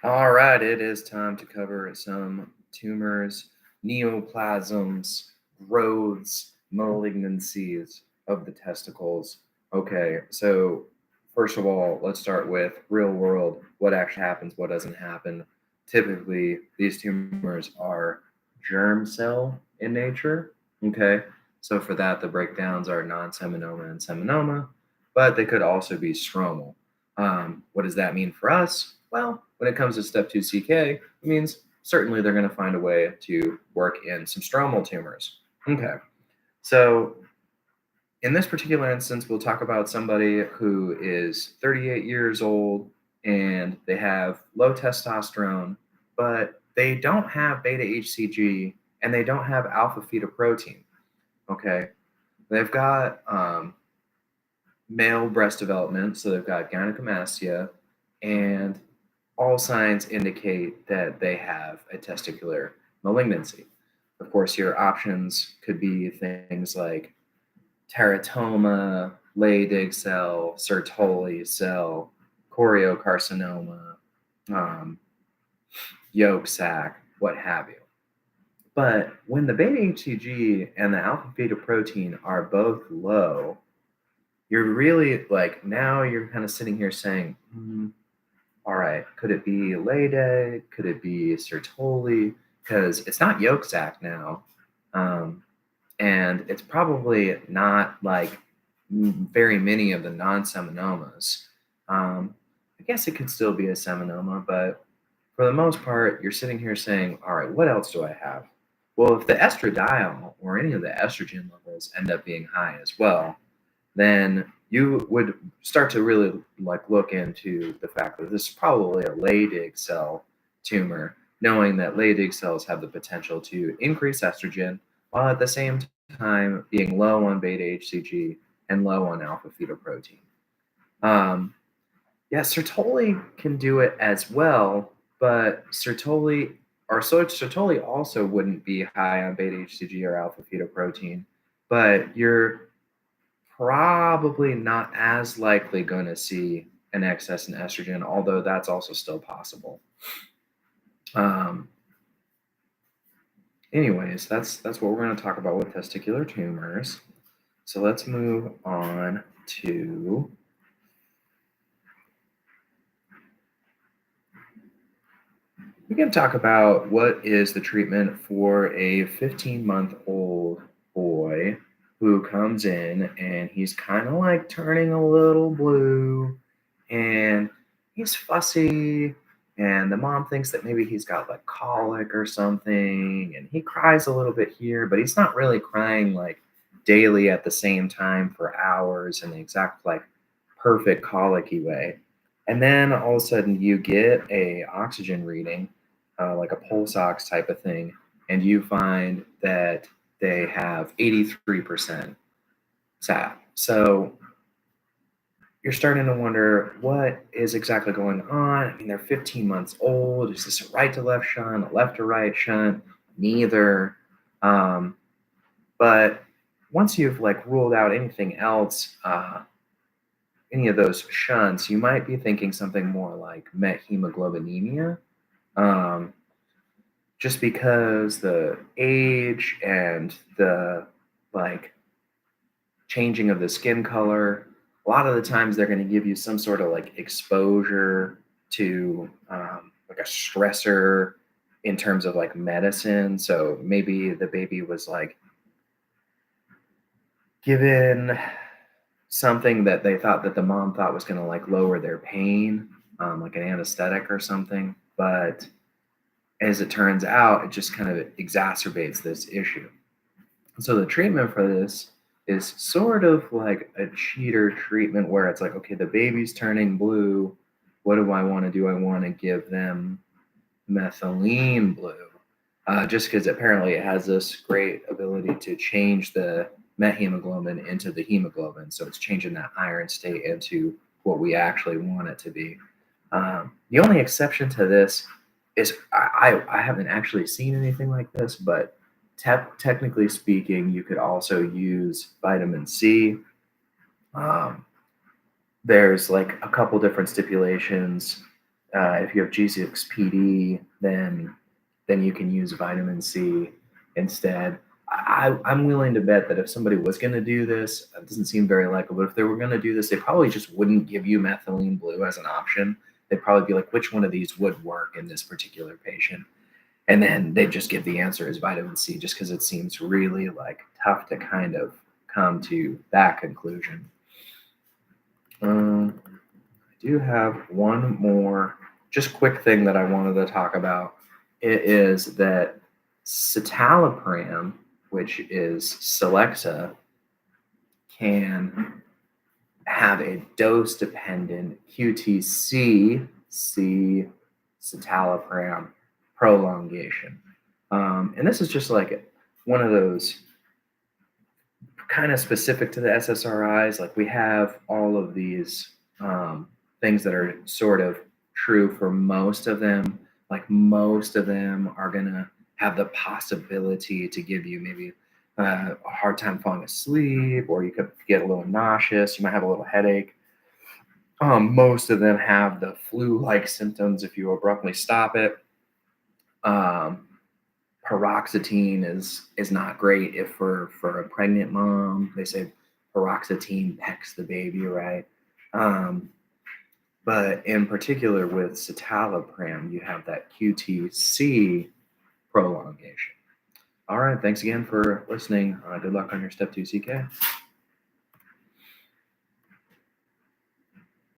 All right, it is time to cover some tumors, neoplasms, growths, malignancies of the testicles. Okay, so first of all, let's start with real world. What actually happens, what doesn't happen. Typically, these tumors are germ cell in nature. Okay, so for that, the breakdowns are non seminoma and seminoma, but they could also be stromal. What does that mean for us? Well, when it comes to step 2 CK, it means certainly they're going to find a way to work in some stromal tumors. Okay, so in this particular instance, we'll talk about somebody who is 38 years old and they have low testosterone, but they don't have beta HCG and they don't have alpha fetoprotein. Okay, they've got male breast development, so they've got gynecomastia, and all signs indicate that they have a testicular malignancy. Of course, your options could be things like teratoma, Leydig cell, Sertoli cell, choriocarcinoma, um, yolk sac, what have you. But when the beta HCG and the alpha fetoprotein are both low, you're really like now you're kind of sitting here saying, all right, could it be Leydig? Could it be Sertoli? Because it's not yolk sac now. And it's probably not like very many of the non-seminomas. I guess it could still be a seminoma, but for the most part, you're sitting here saying, all right, what else do I have? Well, if the estradiol or any of the estrogen levels end up being high as well, then you would start to really like look into the fact that this is probably a Leydig cell tumor, knowing that Leydig cells have the potential to increase estrogen while at the same time being low on beta HCG and low on alpha fetoprotein. Yeah, Sertoli can do it as well, but Sertoli also wouldn't be high on beta HCG or alpha fetoprotein, but you're probably not as likely going to see an excess in estrogen, although that's also still possible. Anyways, that's what we're going to talk about with testicular tumors. So let's move on to we can talk about what is the treatment for a 15-month-old boy who comes in and he's kind of like turning a little blue and he's fussy and the mom thinks that maybe he's got like colic or something and he cries a little bit here, but he's not really crying like daily at the same time for hours in the exact like perfect colicky way. And then all of a sudden you get a oxygen reading, like a pulse ox type of thing, and you find that they have 83% SAT. So you're starting to wonder what is exactly going on. I mean, they're 15 months old. Is this a right to left shunt, a left to right shunt? Neither. But once you've like ruled out anything else, any of those shunts, you might be thinking something more like methemoglobinemia, just because the age and the like changing of the skin color. A lot of the times they're going to give you some sort of like exposure to like a stressor in terms of like medicine. So maybe the baby was like given something that they thought that the mom thought was going to like lower their pain, like an anesthetic or something. But as it turns out, it just kind of exacerbates this issue. So the treatment for this is sort of like a cheater treatment where it's like, okay, the baby's turning blue. What do I want to do? I want to give them methylene blue, just because apparently it has this great ability to change the methemoglobin into the hemoglobin. So it's changing that iron state into what we actually want it to be. The only exception to this is I haven't actually seen anything like this, but technically speaking, you could also use vitamin C. There's like a couple different stipulations If you have G6PD, then you can use vitamin C instead. I'm willing to bet that if somebody was going to do this, it doesn't seem very likely, but if they were going to do this, they probably just wouldn't give you methylene blue as an option. They'd probably be like, which one of these would work in this particular patient? And then they'd just give the answer as vitamin C, just because it seems really like tough to kind of come to that conclusion. I do have one more just quick thing that I wanted to talk about. It is that citalopram, which is Celexa, can have a dose-dependent QTc citalopram prolongation. And this is just like one of those kind of specific to the SSRIs. Like we have all of these things that are sort of true for most of them. Like most of them are going to have the possibility to give you maybe a hard time falling asleep, or you could get a little nauseous. You might have a little headache. Most of them have the flu-like symptoms if you abruptly stop it. Paroxetine is not great if for a pregnant mom. They say paroxetine pecks the baby, right? But in particular with citalopram, you have that QTc prolongation. All right, thanks again for listening. Good luck on your step 2 CK.